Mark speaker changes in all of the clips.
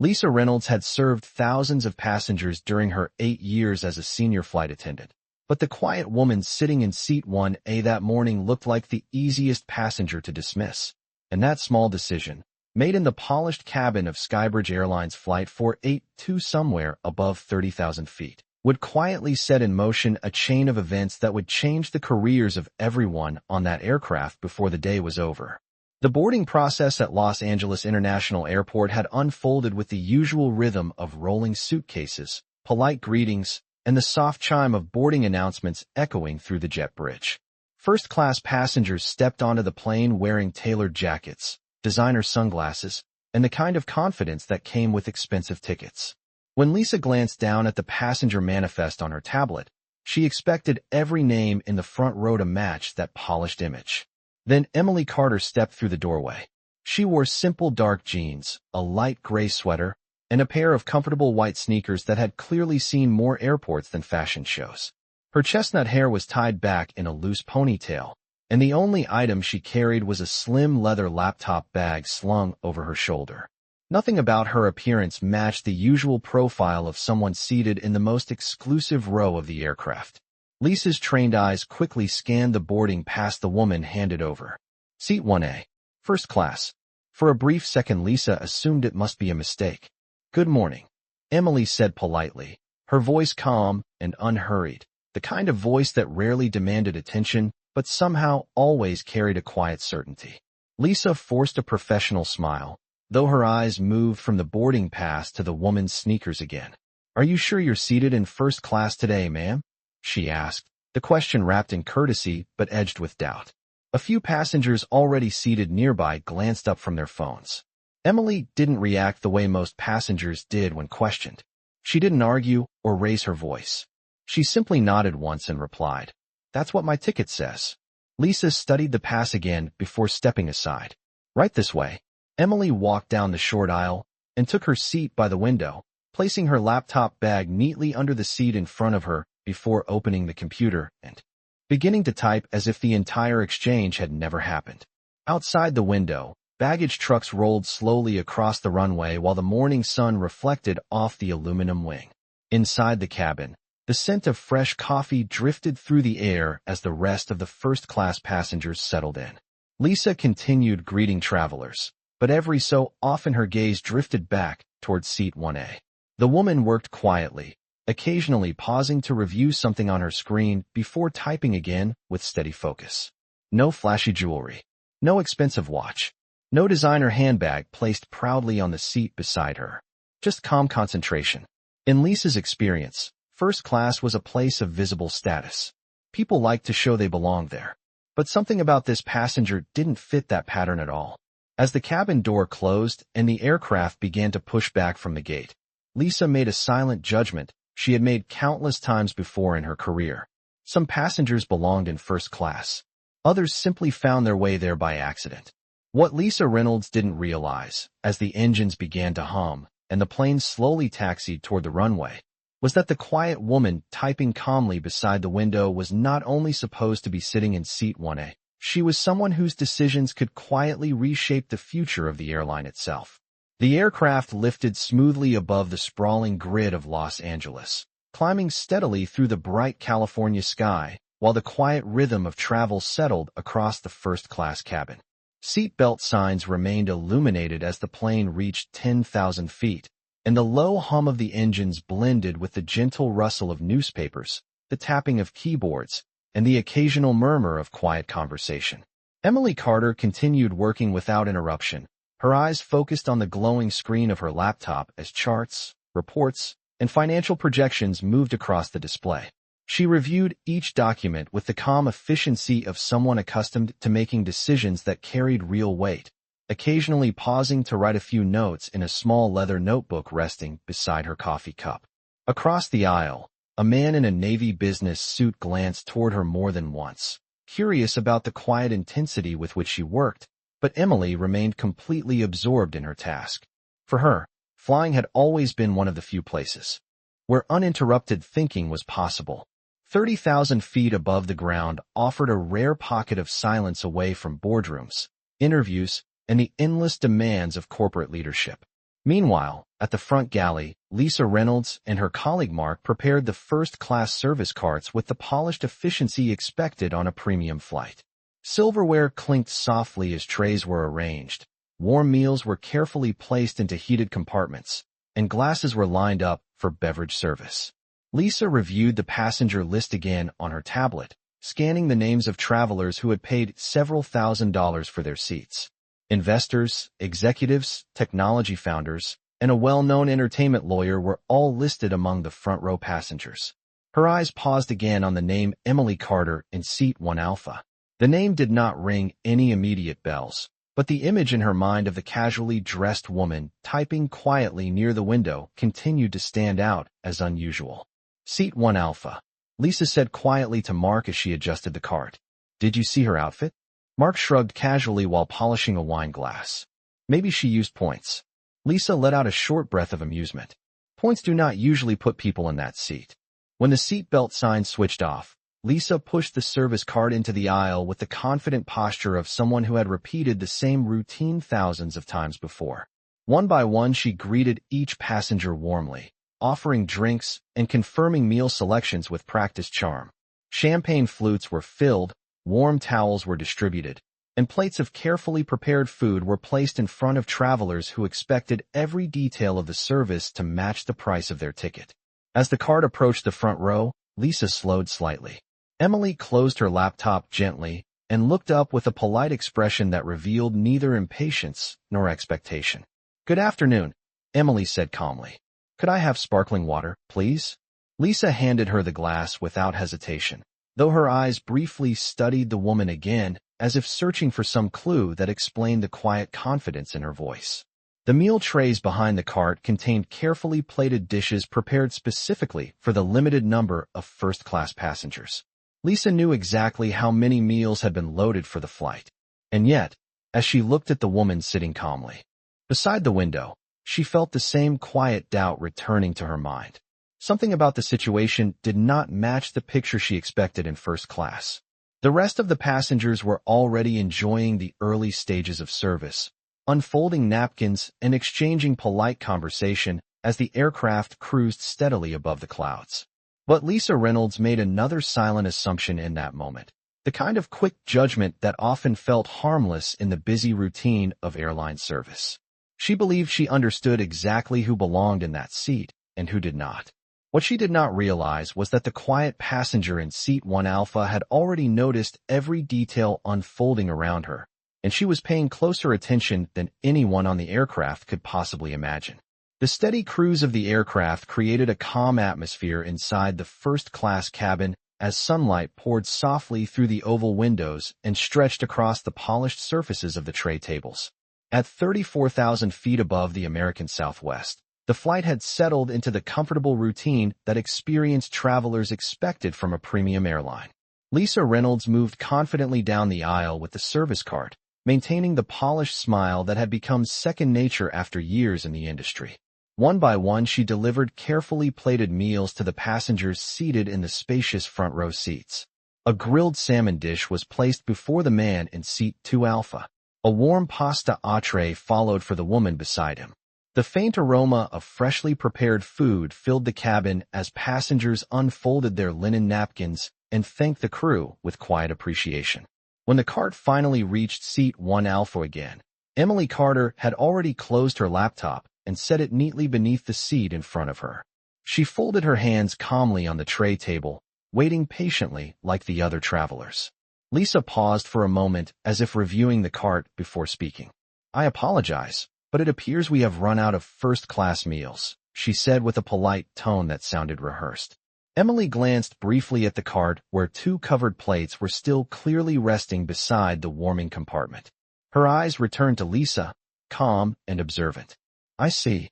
Speaker 1: Lisa Reynolds had served thousands of passengers during her 8 years as a senior flight attendant. But the quiet woman sitting in seat 1A that morning looked like the easiest passenger to dismiss. And that small decision, made in the polished cabin of Skybridge Airlines Flight 482 somewhere above 30,000 feet, would quietly set in motion a chain of events that would change the careers of everyone on that aircraft before the day was over. The boarding process at Los Angeles International Airport had unfolded with the usual rhythm of rolling suitcases, polite greetings, and the soft chime of boarding announcements echoing through the jet bridge. First-class passengers stepped onto the plane wearing tailored jackets, designer sunglasses, and the kind of confidence that came with expensive tickets. When Lisa glanced down at the passenger manifest on her tablet, she expected every name in the front row to match that polished image. Then Emily Carter stepped through the doorway. She wore simple dark jeans, a light gray sweater, and a pair of comfortable white sneakers that had clearly seen more airports than fashion shows. Her chestnut hair was tied back in a loose ponytail, and the only item she carried was a slim leather laptop bag slung over her shoulder. Nothing about her appearance matched the usual profile of someone seated in the most exclusive row of the aircraft. Lisa's trained eyes quickly scanned the boarding pass the woman handed over. Seat 1A. First class. For a brief second Lisa assumed it must be a mistake. Good morning, Emily said politely, her voice calm and unhurried, the kind of voice that rarely demanded attention but somehow always carried a quiet certainty. Lisa forced a professional smile, though her eyes moved from the boarding pass to the woman's sneakers again. Are you sure you're seated in first class today, ma'am? She asked, the question wrapped in courtesy but edged with doubt. A few passengers already seated nearby glanced up from their phones. Emily didn't react the way most passengers did when questioned. She didn't argue or raise her voice. She simply nodded once and replied, "That's what my ticket says." Lisa studied the pass again before stepping aside. Right this way. Emily walked down the short aisle and took her seat by the window, placing her laptop bag neatly under the seat in front of her before opening the computer and beginning to type as if the entire exchange had never happened. Outside the window, baggage trucks rolled slowly across the runway while the morning sun reflected off the aluminum wing. Inside the cabin, the scent of fresh coffee drifted through the air as the rest of the first-class passengers settled in. Lisa continued greeting travelers, but every so often her gaze drifted back towards seat 1A. The woman worked quietly, occasionally pausing to review something on her screen before typing again with steady focus. No flashy jewelry, no expensive watch, no designer handbag placed proudly on the seat beside her. Just calm concentration. In Lisa's experience, first class was a place of visible status. People liked to show they belonged there. But something about this passenger didn't fit that pattern at all. As the cabin door closed and the aircraft began to push back from the gate, Lisa made a silent judgment she had made countless times before in her career. Some passengers belonged in first class. Others simply found their way there by accident. What Lisa Reynolds didn't realize, as the engines began to hum and the plane slowly taxied toward the runway, was that the quiet woman typing calmly beside the window was not only supposed to be sitting in seat 1A, she was someone whose decisions could quietly reshape the future of the airline itself. The aircraft lifted smoothly above the sprawling grid of Los Angeles, climbing steadily through the bright California sky, while the quiet rhythm of travel settled across the first-class cabin. Seatbelt signs remained illuminated as the plane reached 10,000 feet, and the low hum of the engines blended with the gentle rustle of newspapers, the tapping of keyboards, and the occasional murmur of quiet conversation. Emily Carter continued working without interruption, her eyes focused on the glowing screen of her laptop as charts, reports, and financial projections moved across the display. She reviewed each document with the calm efficiency of someone accustomed to making decisions that carried real weight, occasionally pausing to write a few notes in a small leather notebook resting beside her coffee cup. Across the aisle, a man in a navy business suit glanced toward her more than once, curious about the quiet intensity with which she worked, but Emily remained completely absorbed in her task. For her, flying had always been one of the few places where uninterrupted thinking was possible. 30,000 feet above the ground offered a rare pocket of silence away from boardrooms, interviews, and the endless demands of corporate leadership. Meanwhile, at the front galley, Lisa Reynolds and her colleague Mark prepared the first-class service carts with the polished efficiency expected on a premium flight. Silverware clinked softly as trays were arranged. Warm meals were carefully placed into heated compartments, and glasses were lined up for beverage service. Lisa reviewed the passenger list again on her tablet, scanning the names of travelers who had paid several $1,000s for their seats. Investors, executives, technology founders, and a well-known entertainment lawyer were all listed among the front-row passengers. Her eyes paused again on the name Emily Carter in Seat 1 Alpha. The name did not ring any immediate bells, but the image in her mind of the casually dressed woman typing quietly near the window continued to stand out as unusual. Seat 1 Alpha, Lisa said quietly to Mark as she adjusted the cart. Did you see her outfit? Mark shrugged casually while polishing a wine glass. Maybe she used points. Lisa let out a short breath of amusement. Points do not usually put people in that seat. When the seatbelt sign switched off, Lisa pushed the service cart into the aisle with the confident posture of someone who had repeated the same routine thousands of times before. One by one, she greeted each passenger warmly, offering drinks and confirming meal selections with practiced charm. Champagne flutes were filled, warm towels were distributed, and plates of carefully prepared food were placed in front of travelers who expected every detail of the service to match the price of their ticket. As the cart approached the front row, Lisa slowed slightly. Emily closed her laptop gently and looked up with a polite expression that revealed neither impatience nor expectation. "Good afternoon," Emily said calmly. "Could I have sparkling water, please?" Lisa handed her the glass without hesitation, though her eyes briefly studied the woman again, as if searching for some clue that explained the quiet confidence in her voice. The meal trays behind the cart contained carefully plated dishes prepared specifically for the limited number of first-class passengers. Lisa knew exactly how many meals had been loaded for the flight. And yet, as she looked at the woman sitting calmly beside the window, she felt the same quiet doubt returning to her mind. Something about the situation did not match the picture she expected in first class. The rest of the passengers were already enjoying the early stages of service, unfolding napkins and exchanging polite conversation as the aircraft cruised steadily above the clouds. But Lisa Reynolds made another silent assumption in that moment, the kind of quick judgment that often felt harmless in the busy routine of airline service. She believed she understood exactly who belonged in that seat and who did not. What she did not realize was that the quiet passenger in Seat 1 Alpha had already noticed every detail unfolding around her, and she was paying closer attention than anyone on the aircraft could possibly imagine. The steady cruise of the aircraft created a calm atmosphere inside the first-class cabin as sunlight poured softly through the oval windows and stretched across the polished surfaces of the tray tables. At 34,000 feet above the American Southwest, the flight had settled into the comfortable routine that experienced travelers expected from a premium airline. Lisa Reynolds moved confidently down the aisle with the service cart, maintaining the polished smile that had become second nature after years in the industry. One by one, she delivered carefully plated meals to the passengers seated in the spacious front row seats. A grilled salmon dish was placed before the man in Seat 2 Alpha. A warm pasta entree followed for the woman beside him. The faint aroma of freshly prepared food filled the cabin as passengers unfolded their linen napkins and thanked the crew with quiet appreciation. When the cart finally reached Seat 1 Alpha again, Emily Carter had already closed her laptop and set it neatly beneath the seat in front of her. She folded her hands calmly on the tray table, waiting patiently like the other travelers. Lisa paused for a moment as if reviewing the cart before speaking. "I apologize, but it appears we have run out of first-class meals," she said with a polite tone that sounded rehearsed. Emily glanced briefly at the cart where two covered plates were still clearly resting beside the warming compartment. Her eyes returned to Lisa, calm and observant. "I see,"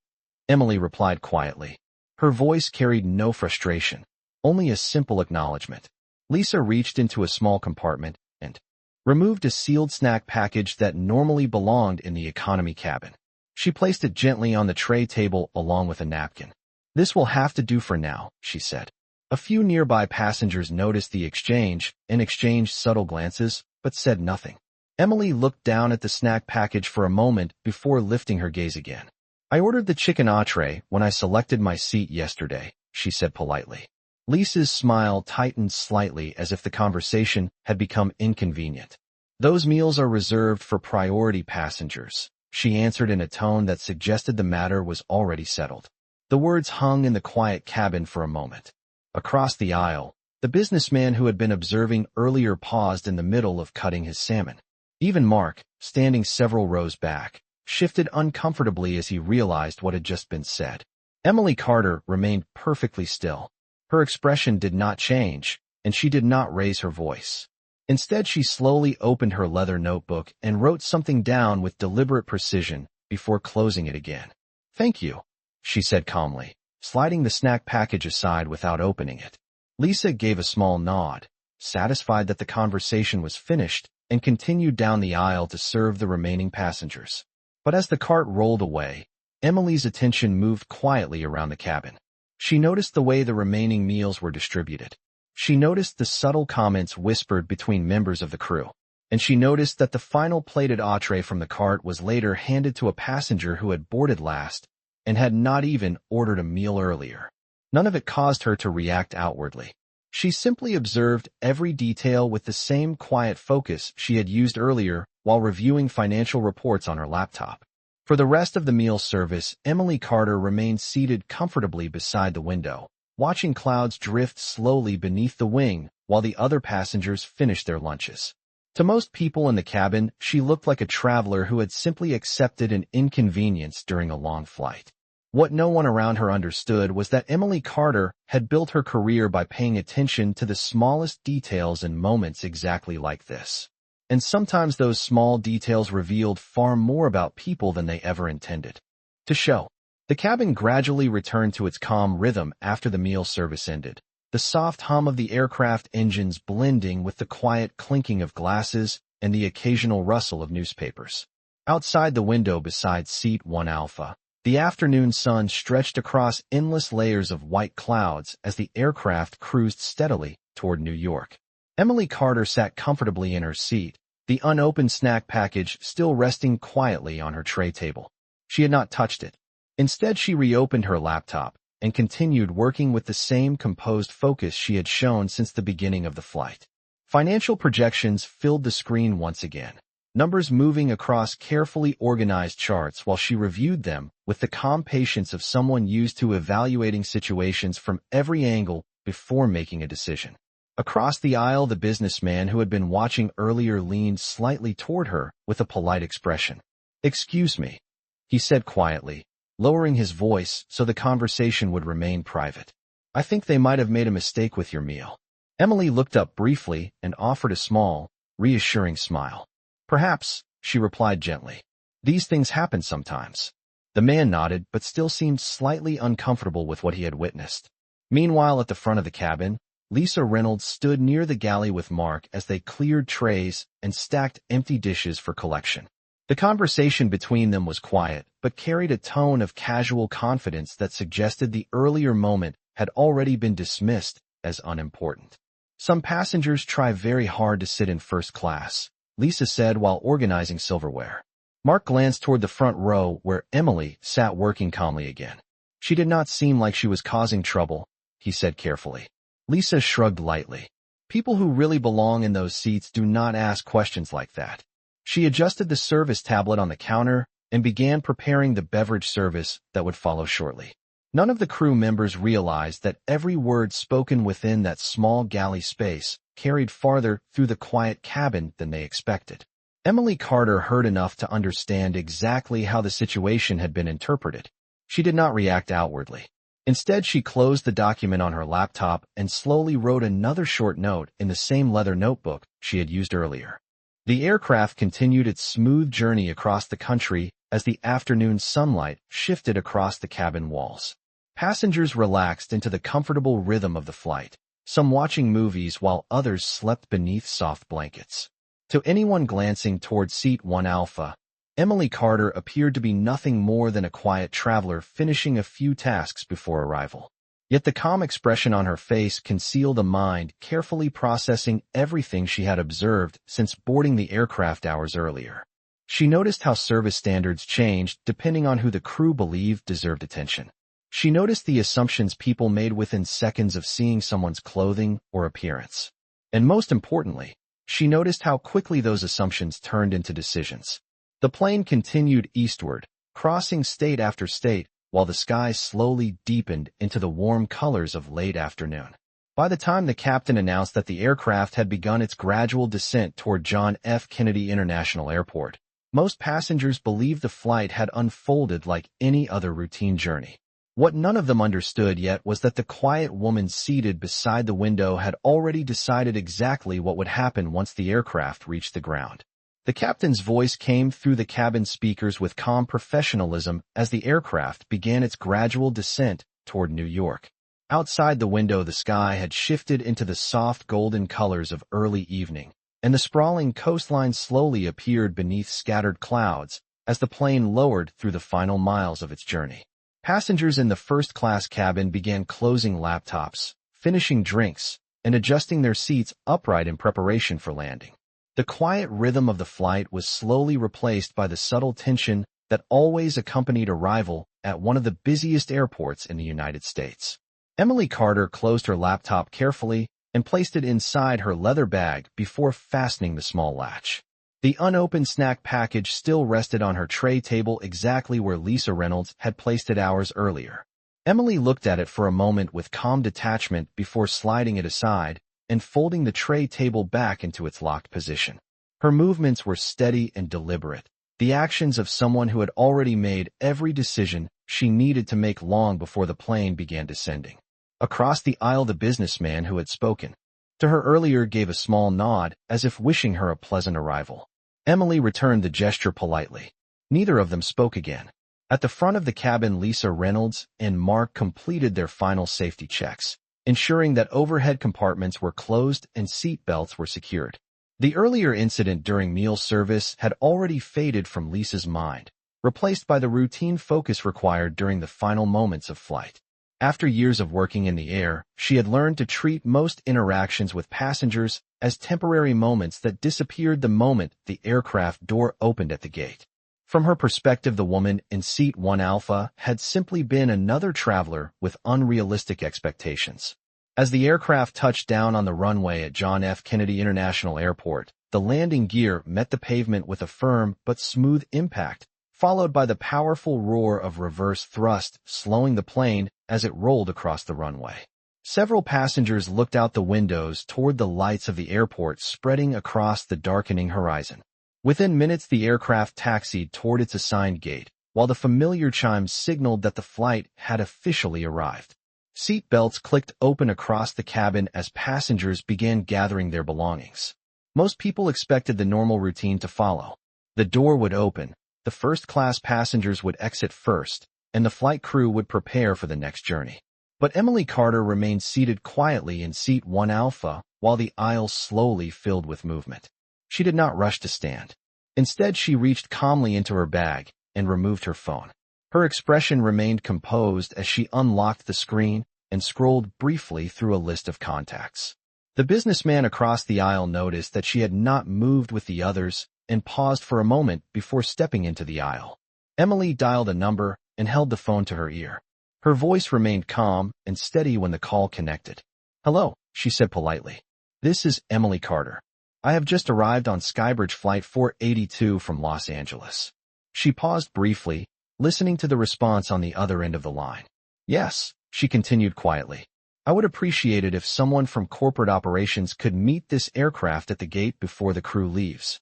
Speaker 1: Emily replied quietly. Her voice carried no frustration, only a simple acknowledgement. Lisa reached into a small compartment and removed a sealed snack package that normally belonged in the economy cabin. She placed it gently on the tray table along with a napkin. "This will have to do for now," she said. A few nearby passengers noticed the exchange and exchanged subtle glances, but said nothing. Emily looked down at the snack package for a moment before lifting her gaze again. I ordered the chicken entree when I selected my seat yesterday, she said politely. Lisa's smile tightened slightly as if the conversation had become inconvenient. Those meals are reserved for priority passengers, she answered in a tone that suggested the matter was already settled. The words hung in the quiet cabin for a moment. Across the aisle, the businessman who had been observing earlier paused in the middle of cutting his salmon. Even Mark, standing several rows back, shifted uncomfortably as he realized what had just been said. Emily Carter remained perfectly still. Her expression did not change, and she did not raise her voice. Instead, she slowly opened her leather notebook and wrote something down with deliberate precision before closing it again. "Thank you," she said calmly, sliding the snack package aside without opening it. Lisa gave a small nod, satisfied that the conversation was finished, and continued down the aisle to serve the remaining passengers. But as the cart rolled away, Emily's attention moved quietly around the cabin. She noticed the way the remaining meals were distributed. She noticed the subtle comments whispered between members of the crew. And she noticed that the final plated entree from the cart was later handed to a passenger who had boarded last and had not even ordered a meal earlier. None of it caused her to react outwardly. She simply observed every detail with the same quiet focus she had used earlier while reviewing financial reports on her laptop. For the rest of the meal service, Emily Carter remained seated comfortably beside the window, watching clouds drift slowly beneath the wing while the other passengers finished their lunches. To most people in the cabin, she looked like a traveler who had simply accepted an inconvenience during a long flight. What no one around her understood was that Emily Carter had built her career by paying attention to the smallest details and moments exactly like this. And sometimes those small details revealed far more about people than they ever intended to show. The cabin gradually returned to its calm rhythm after the meal service ended, the soft hum of the aircraft engines blending with the quiet clinking of glasses and the occasional rustle of newspapers. Outside the window beside Seat 1 Alpha, the afternoon sun stretched across endless layers of white clouds as the aircraft cruised steadily toward New York. Emily Carter sat comfortably in her seat, the unopened snack package still resting quietly on her tray table. She had not touched it. Instead, she reopened her laptop and continued working with the same composed focus she had shown since the beginning of the flight. Financial projections filled the screen once again, numbers moving across carefully organized charts while she reviewed them with the calm patience of someone used to evaluating situations from every angle before making a decision. Across the aisle, the businessman who had been watching earlier leaned slightly toward her with a polite expression. "Excuse me," he said quietly, lowering his voice so the conversation would remain private. "I think they might have made a mistake with your meal." Emily looked up briefly and offered a small, reassuring smile. "Perhaps," she replied gently. "These things happen sometimes." The man nodded but still seemed slightly uncomfortable with what he had witnessed. Meanwhile, at the front of the cabin, Lisa Reynolds stood near the galley with Mark as they cleared trays and stacked empty dishes for collection. The conversation between them was quiet, but carried a tone of casual confidence that suggested the earlier moment had already been dismissed as unimportant. "Some passengers try very hard to sit in first class," Lisa said while organizing silverware. Mark glanced toward the front row where Emily sat working calmly again. "She did not seem like she was causing trouble," he said carefully. Lisa shrugged lightly. People who really belong in those seats do not ask questions like that. She adjusted the service tablet on the counter and began preparing the beverage service that would follow shortly. None of the crew members realized that every word spoken within that small galley space carried farther through the quiet cabin than they expected. Emily Carter heard enough to understand exactly how the situation had been interpreted. She did not react outwardly. Instead, she closed the document on her laptop and slowly wrote another short note in the same leather notebook she had used earlier. The aircraft continued its smooth journey across the country as the afternoon sunlight shifted across the cabin walls. Passengers relaxed into the comfortable rhythm of the flight, some watching movies while others slept beneath soft blankets. To anyone glancing toward Seat 1 Alpha, Emily Carter appeared to be nothing more than a quiet traveler finishing a few tasks before arrival. Yet the calm expression on her face concealed a mind carefully processing everything she had observed since boarding the aircraft hours earlier. She noticed how service standards changed depending on who the crew believed deserved attention. She noticed the assumptions people made within seconds of seeing someone's clothing or appearance. And most importantly, she noticed how quickly those assumptions turned into decisions. The plane continued eastward, crossing state after state, while the sky slowly deepened into the warm colors of late afternoon. By the time the captain announced that the aircraft had begun its gradual descent toward John F. Kennedy International Airport, most passengers believed the flight had unfolded like any other routine journey. What none of them understood yet was that the quiet woman seated beside the window had already decided exactly what would happen once the aircraft reached the ground. The captain's voice came through the cabin speakers with calm professionalism as the aircraft began its gradual descent toward New York. Outside the window, the sky had shifted into the soft golden colors of early evening, and the sprawling coastline slowly appeared beneath scattered clouds as the plane lowered through the final miles of its journey. Passengers in the first-class cabin began closing laptops, finishing drinks, and adjusting their seats upright in preparation for landing. The quiet rhythm of the flight was slowly replaced by the subtle tension that always accompanied arrival at one of the busiest airports in the United States. Emily Carter closed her laptop carefully and placed it inside her leather bag before fastening the small latch. The unopened snack package still rested on her tray table exactly where Lisa Reynolds had placed it hours earlier. Emily looked at it for a moment with calm detachment before sliding it aside and folding the tray table back into its locked position. Her movements were steady and deliberate, the actions of someone who had already made every decision she needed to make long before the plane began descending. Across the aisle, the businessman who had spoken to her earlier gave a small nod as if wishing her a pleasant arrival. Emily returned the gesture politely. Neither of them spoke again. At the front of the cabin, Lisa Reynolds and Mark completed their final safety checks, ensuring that overhead compartments were closed and seat belts were secured. The earlier incident during meal service had already faded from Lisa's mind, replaced by the routine focus required during the final moments of flight. After years of working in the air, she had learned to treat most interactions with passengers as temporary moments that disappeared the moment the aircraft door opened at the gate. From her perspective, the woman in seat 1 Alpha had simply been another traveler with unrealistic expectations. As the aircraft touched down on the runway at John F. Kennedy International Airport, the landing gear met the pavement with a firm but smooth impact, followed by the powerful roar of reverse thrust, slowing the plane as it rolled across the runway. Several passengers looked out the windows toward the lights of the airport spreading across the darkening horizon. Within minutes, the aircraft taxied toward its assigned gate, while the familiar chimes signaled that the flight had officially arrived. Seat belts clicked open across the cabin as passengers began gathering their belongings. Most people expected the normal routine to follow. The door would open, the first-class passengers would exit first, and the flight crew would prepare for the next journey. But Emily Carter remained seated quietly in seat 1 Alpha while the aisle slowly filled with movement. She did not rush to stand. Instead, she reached calmly into her bag and removed her phone. Her expression remained composed as she unlocked the screen and scrolled briefly through a list of contacts. The businessman across the aisle noticed that she had not moved with the others and paused for a moment before stepping into the aisle. Emily dialed a number and held the phone to her ear. Her voice remained calm and steady when the call connected. "Hello," she said politely. "This is Emily Carter. I have just arrived on Skybridge Flight 482 from Los Angeles." She paused briefly, listening to the response on the other end of the line. "Yes," she continued quietly. "I would appreciate it if someone from corporate operations could meet this aircraft at the gate before the crew leaves."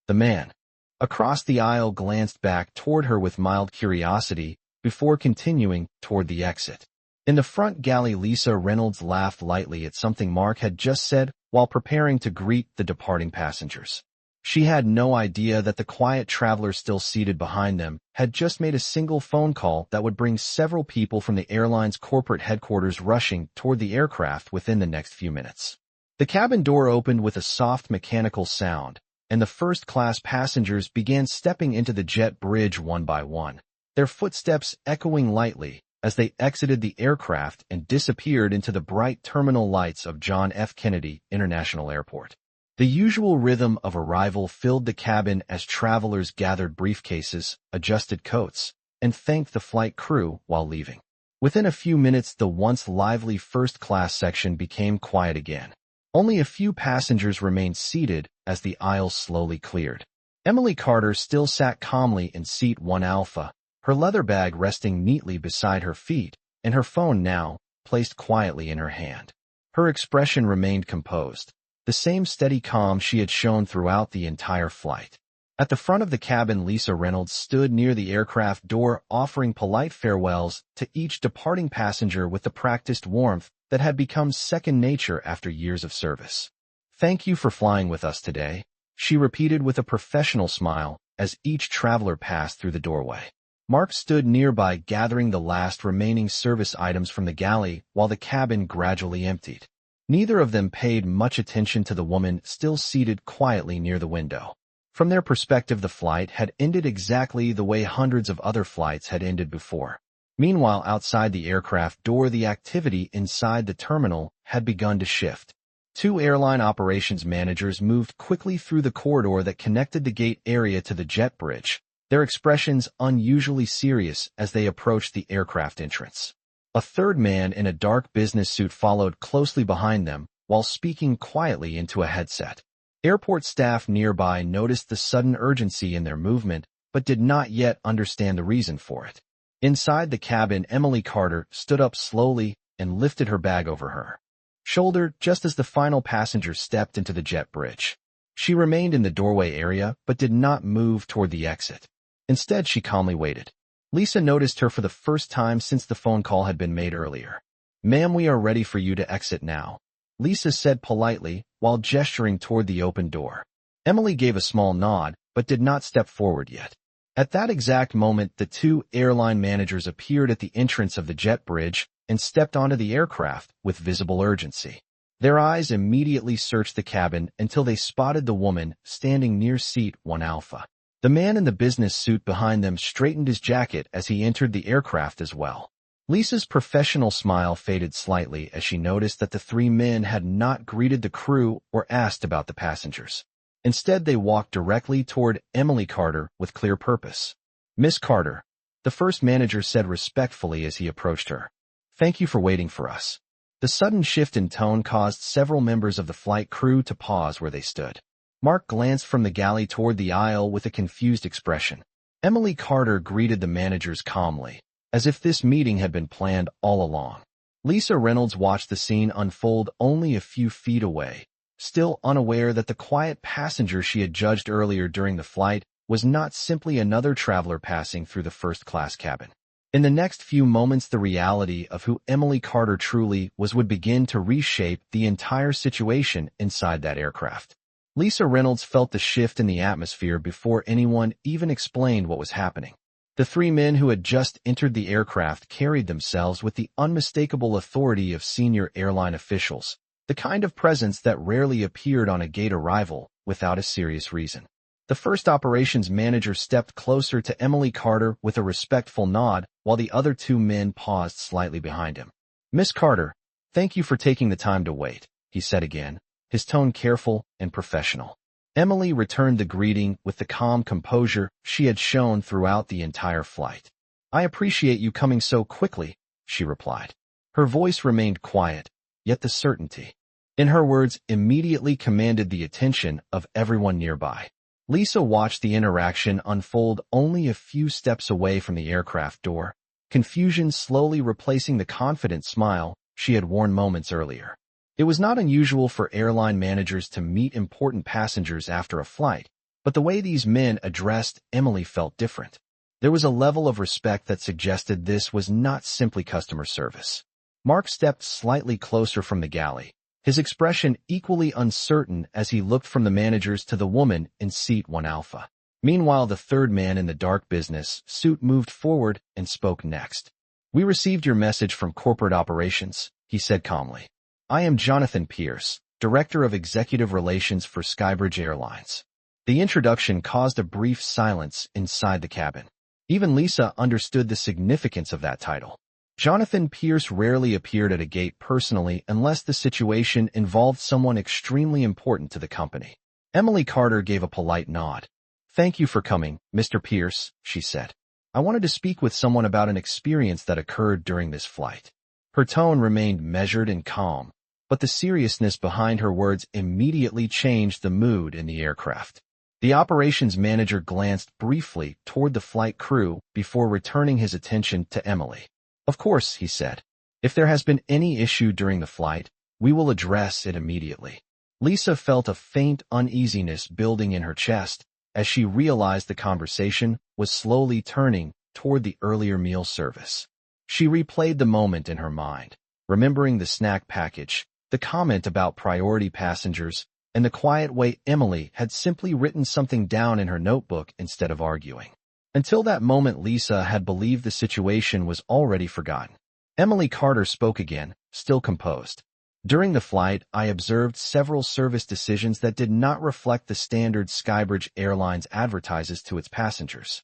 Speaker 1: The man across the aisle glanced back toward her with mild curiosity before continuing toward the exit. In the front galley, Lisa Reynolds laughed lightly at something Mark had just said while preparing to greet the departing passengers. She had no idea that the quiet traveler still seated behind them had just made a single phone call that would bring several people from the airline's corporate headquarters rushing toward the aircraft within the next few minutes. The cabin door opened with a soft mechanical sound, and the first-class passengers began stepping into the jet bridge one by one, their footsteps echoing lightly as they exited the aircraft and disappeared into the bright terminal lights of John F. Kennedy International Airport. The usual rhythm of arrival filled the cabin as travelers gathered briefcases, adjusted coats, and thanked the flight crew while leaving. Within a few minutes, the once lively first-class section became quiet again. Only a few passengers remained seated as the aisles slowly cleared. Emily Carter still sat calmly in seat 1 Alpha, her leather bag resting neatly beside her feet, and her phone now placed quietly in her hand. Her expression remained composed, the same steady calm she had shown throughout the entire flight. At the front of the cabin, Lisa Reynolds stood near the aircraft door, offering polite farewells to each departing passenger with the practiced warmth that had become second nature after years of service. "Thank you for flying with us today," she repeated with a professional smile as each traveler passed through the doorway. Mark stood nearby, gathering the last remaining service items from the galley while the cabin gradually emptied. Neither of them paid much attention to the woman still seated quietly near the window. From their perspective, the flight had ended exactly the way hundreds of other flights had ended before. Meanwhile, outside the aircraft door, the activity inside the terminal had begun to shift. Two airline operations managers moved quickly through the corridor that connected the gate area to the jet bridge, their expressions unusually serious as they approached the aircraft entrance. A third man in a dark business suit followed closely behind them while speaking quietly into a headset. Airport staff nearby noticed the sudden urgency in their movement, but did not yet understand the reason for it. Inside the cabin, Emily Carter stood up slowly and lifted her bag over her shoulder just as the final passenger stepped into the jet bridge. She remained in the doorway area but did not move toward the exit. Instead, she calmly waited. Lisa noticed her for the first time since the phone call had been made earlier. "Ma'am, we are ready for you to exit now," Lisa said politely while gesturing toward the open door. Emily gave a small nod but did not step forward yet. At that exact moment, the two airline managers appeared at the entrance of the jet bridge and stepped onto the aircraft with visible urgency. Their eyes immediately searched the cabin until they spotted the woman standing near seat 1 Alpha. The man in the business suit behind them straightened his jacket as he entered the aircraft as well. Lisa's professional smile faded slightly as she noticed that the three men had not greeted the crew or asked about the passengers. Instead, they walked directly toward Emily Carter with clear purpose. "Miss Carter," the first manager said respectfully as he approached her. "Thank you for waiting for us." The sudden shift in tone caused several members of the flight crew to pause where they stood. Mark glanced from the galley toward the aisle with a confused expression. Emily Carter greeted the managers calmly, as if this meeting had been planned all along. Lisa Reynolds watched the scene unfold only a few feet away, still unaware that the quiet passenger she had judged earlier during the flight was not simply another traveler passing through the first-class cabin. In the next few moments, the reality of who Emily Carter truly was would begin to reshape the entire situation inside that aircraft. Lisa Reynolds felt the shift in the atmosphere before anyone even explained what was happening. The three men who had just entered the aircraft carried themselves with the unmistakable authority of senior airline officials, the kind of presence that rarely appeared on a gate arrival without a serious reason. The first operations manager stepped closer to Emily Carter with a respectful nod, while the other two men paused slightly behind him. "Miss Carter, thank you for taking the time to wait," he said again, his tone careful and professional. Emily returned the greeting with the calm composure she had shown throughout the entire flight. "I appreciate you coming so quickly," she replied. Her voice remained quiet, yet the certainty in her words immediately commanded the attention of everyone nearby. Lisa watched the interaction unfold only a few steps away from the aircraft door, confusion slowly replacing the confident smile she had worn moments earlier. It was not unusual for airline managers to meet important passengers after a flight, but the way these men addressed Emily felt different. There was a level of respect that suggested this was not simply customer service. Mark stepped slightly closer from the galley, his expression equally uncertain as he looked from the managers to the woman in seat 1 Alpha. Meanwhile, the third man in the dark business suit moved forward and spoke next. "We received your message from corporate operations," he said calmly. "I am Jonathan Pierce, Director of Executive Relations for Skybridge Airlines." The introduction caused a brief silence inside the cabin. Even Lisa understood the significance of that title. Jonathan Pierce rarely appeared at a gate personally unless the situation involved someone extremely important to the company. Emily Carter gave a polite nod. "Thank you for coming, Mr. Pierce," she said. "I wanted to speak with someone about an experience that occurred during this flight." Her tone remained measured and calm, but the seriousness behind her words immediately changed the mood in the aircraft. The operations manager glanced briefly toward the flight crew before returning his attention to Emily. "Of course," he said. "If there has been any issue during the flight, we will address it immediately." Lisa felt a faint uneasiness building in her chest as she realized the conversation was slowly turning toward the earlier meal service. She replayed the moment in her mind, remembering the snack package, the comment about priority passengers, and the quiet way Emily had simply written something down in her notebook instead of arguing. Until that moment, Lisa had believed the situation was already forgotten. Emily Carter spoke again, still composed. "During the flight, I observed several service decisions that did not reflect the standards Skybridge Airlines advertises to its passengers."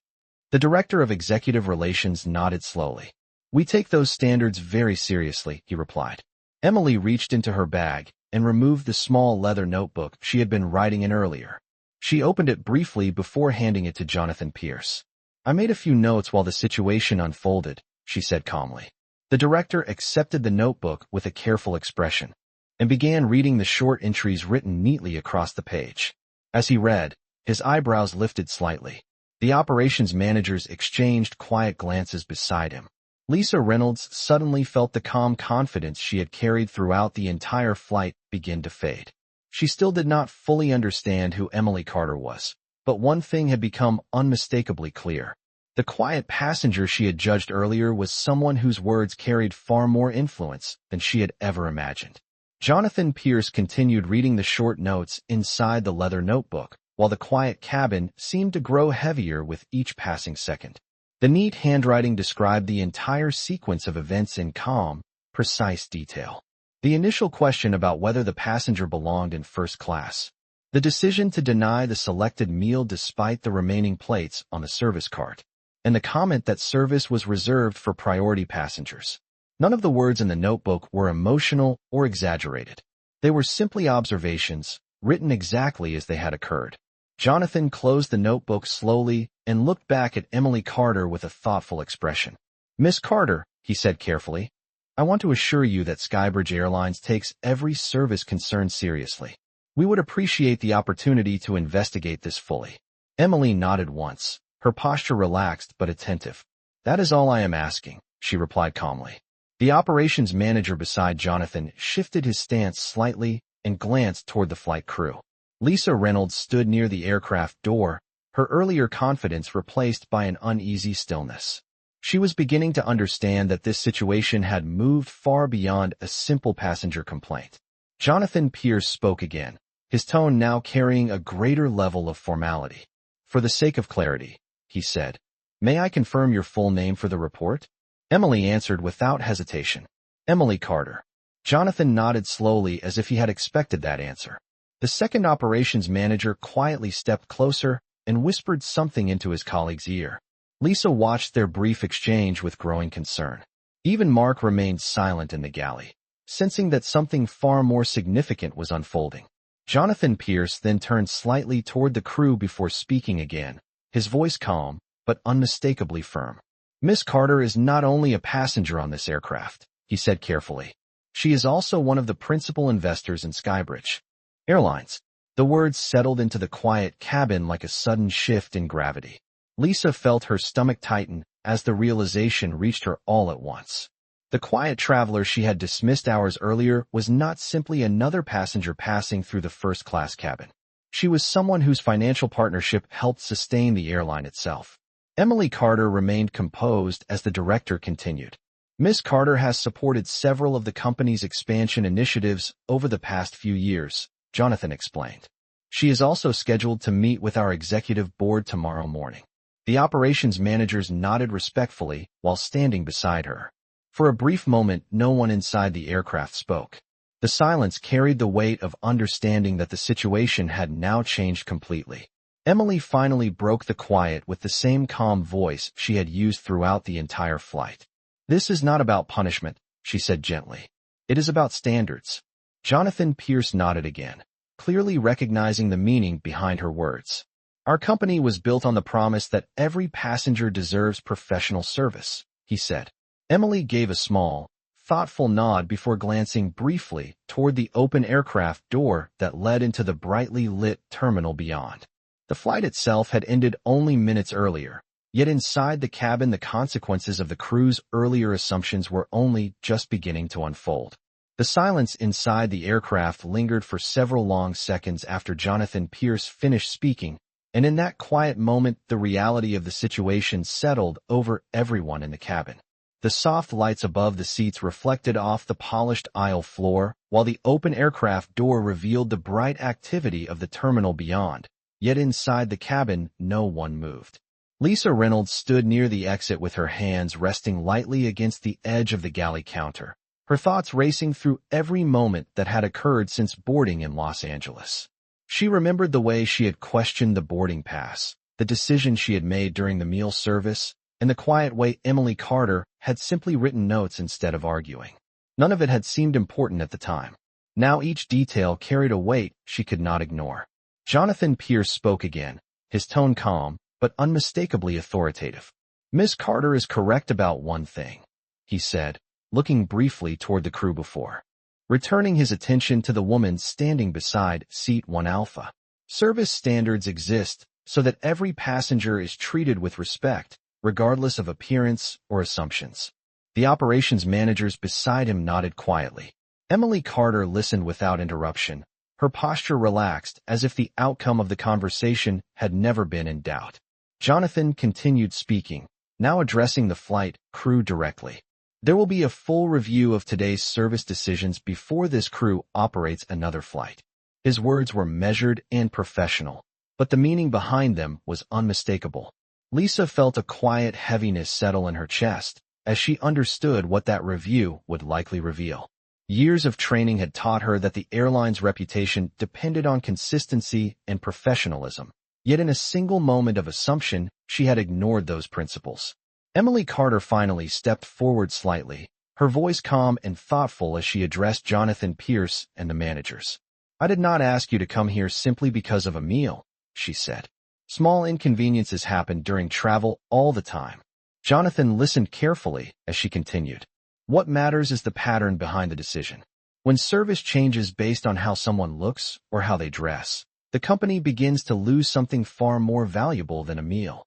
Speaker 1: The director of executive relations nodded slowly. "We take those standards very seriously," he replied. Emily reached into her bag and removed the small leather notebook she had been writing in earlier. She opened it briefly before handing it to Jonathan Pierce. "I made a few notes while the situation unfolded," she said calmly. The director accepted the notebook with a careful expression and began reading the short entries written neatly across the page. As he read, his eyebrows lifted slightly. The operations managers exchanged quiet glances beside him. Lisa Reynolds suddenly felt the calm confidence she had carried throughout the entire flight begin to fade. She still did not fully understand who Emily Carter was, but one thing had become unmistakably clear. The quiet passenger she had judged earlier was someone whose words carried far more influence than she had ever imagined. Jonathan Pierce continued reading the short notes inside the leather notebook, while the quiet cabin seemed to grow heavier with each passing second. The neat handwriting described the entire sequence of events in calm, precise detail. The initial question about whether the passenger belonged in first class, the decision to deny the selected meal despite the remaining plates on the service cart, and the comment that service was reserved for priority passengers. None of the words in the notebook were emotional or exaggerated. They were simply observations, written exactly as they had occurred. Jonathan closed the notebook slowly and looked back at Emily Carter with a thoughtful expression. "Miss Carter," he said carefully, "I want to assure you that Skybridge Airlines takes every service concern seriously. We would appreciate the opportunity to investigate this fully." Emily nodded once, her posture relaxed but attentive. "That is all I am asking," she replied calmly. The operations manager beside Jonathan shifted his stance slightly and glanced toward the flight crew. Lisa Reynolds stood near the aircraft door, her earlier confidence replaced by an uneasy stillness. She was beginning to understand that this situation had moved far beyond a simple passenger complaint. Jonathan Pierce spoke again, his tone now carrying a greater level of formality. "For the sake of clarity," he said, "may I confirm your full name for the report?" Emily answered without hesitation. "Emily Carter." Jonathan nodded slowly as if he had expected that answer. The second operations manager quietly stepped closer and whispered something into his colleague's ear. Lisa watched their brief exchange with growing concern. Even Mark remained silent in the galley, sensing that something far more significant was unfolding. Jonathan Pierce then turned slightly toward the crew before speaking again, his voice calm but unmistakably firm. "Miss Carter is not only a passenger on this aircraft," he said carefully. "She is also one of the principal investors in Skybridge Airlines." The words settled into the quiet cabin like a sudden shift in gravity. Lisa felt her stomach tighten as the realization reached her all at once. The quiet traveler she had dismissed hours earlier was not simply another passenger passing through the first-class cabin. She was someone whose financial partnership helped sustain the airline itself. Emily Carter remained composed as the director continued. "Miss Carter has supported several of the company's expansion initiatives over the past few years," Jonathan explained. "She is also scheduled to meet with our executive board tomorrow morning." The operations managers nodded respectfully while standing beside her. For a brief moment, no one inside the aircraft spoke. The silence carried the weight of understanding that the situation had now changed completely. Emily finally broke the quiet with the same calm voice she had used throughout the entire flight. "This is not about punishment," she said gently. "It is about standards." Jonathan Pierce nodded again, clearly recognizing the meaning behind her words. "Our company was built on the promise that every passenger deserves professional service," he said. Emily gave a small, thoughtful nod before glancing briefly toward the open aircraft door that led into the brightly lit terminal beyond. The flight itself had ended only minutes earlier, yet inside the cabin the consequences of the crew's earlier assumptions were only just beginning to unfold. The silence inside the aircraft lingered for several long seconds after Jonathan Pierce finished speaking, and in that quiet moment the reality of the situation settled over everyone in the cabin. The soft lights above the seats reflected off the polished aisle floor, while the open aircraft door revealed the bright activity of the terminal beyond. Yet inside the cabin, no one moved. Lisa Reynolds stood near the exit with her hands resting lightly against the edge of the galley counter, her thoughts racing through every moment that had occurred since boarding in Los Angeles. She remembered the way she had questioned the boarding pass, the decision she had made during the meal service, and the quiet way Emily Carter had simply written notes instead of arguing. None of it had seemed important at the time. Now each detail carried a weight she could not ignore. Jonathan Pierce spoke again, his tone calm, but unmistakably authoritative. "Miss Carter is correct about one thing," he said, looking briefly toward the crew before, returning his attention to the woman standing beside Seat 1 Alpha. "Service standards exist so that every passenger is treated with respect, regardless of appearance or assumptions." The operations managers beside him nodded quietly. Emily Carter listened without interruption, her posture relaxed as if the outcome of the conversation had never been in doubt. Jonathan continued speaking, now addressing the flight crew directly. "There will be a full review of today's service decisions before this crew operates another flight." His words were measured and professional, but the meaning behind them was unmistakable. Lisa felt a quiet heaviness settle in her chest as she understood what that review would likely reveal. Years of training had taught her that the airline's reputation depended on consistency and professionalism, yet in a single moment of assumption, she had ignored those principles. Emily Carter finally stepped forward slightly, her voice calm and thoughtful as she addressed Jonathan Pierce and the managers. "I did not ask you to come here simply because of a meal," she said. "Small inconveniences happen during travel all the time." Jonathan listened carefully as she continued. "What matters is the pattern behind the decision. When service changes based on how someone looks or how they dress, the company begins to lose something far more valuable than a meal."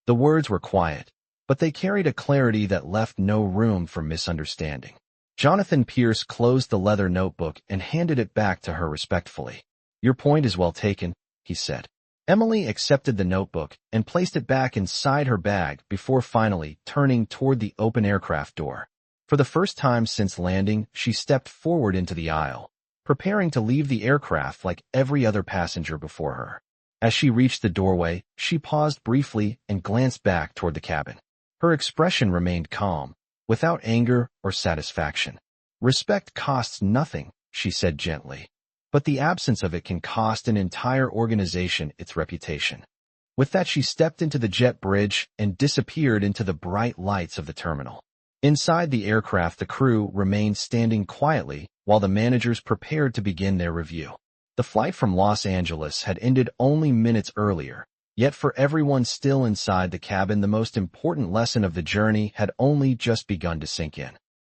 Speaker 1: The words were quiet, but they carried a clarity that left no room for misunderstanding. Jonathan Pierce closed the leather notebook and handed it back to her respectfully. "Your point is well taken," he said. Emily accepted the notebook and placed it back inside her bag before finally turning toward the open aircraft door. For the first time since landing, she stepped forward into the aisle, preparing to leave the aircraft like every other passenger before her. As she reached the doorway, she paused briefly and glanced back toward the cabin. Her expression remained calm, without anger or satisfaction. "Respect costs nothing," she said gently, "but the absence of it can cost an entire organization its reputation." With that, she stepped into the jet bridge and disappeared into the bright lights of the terminal. Inside the aircraft, the crew remained standing quietly while the managers prepared to begin their review. The flight from Los Angeles had ended only minutes earlier, yet for everyone still inside the cabin, the most important lesson of the journey had only just begun to sink in.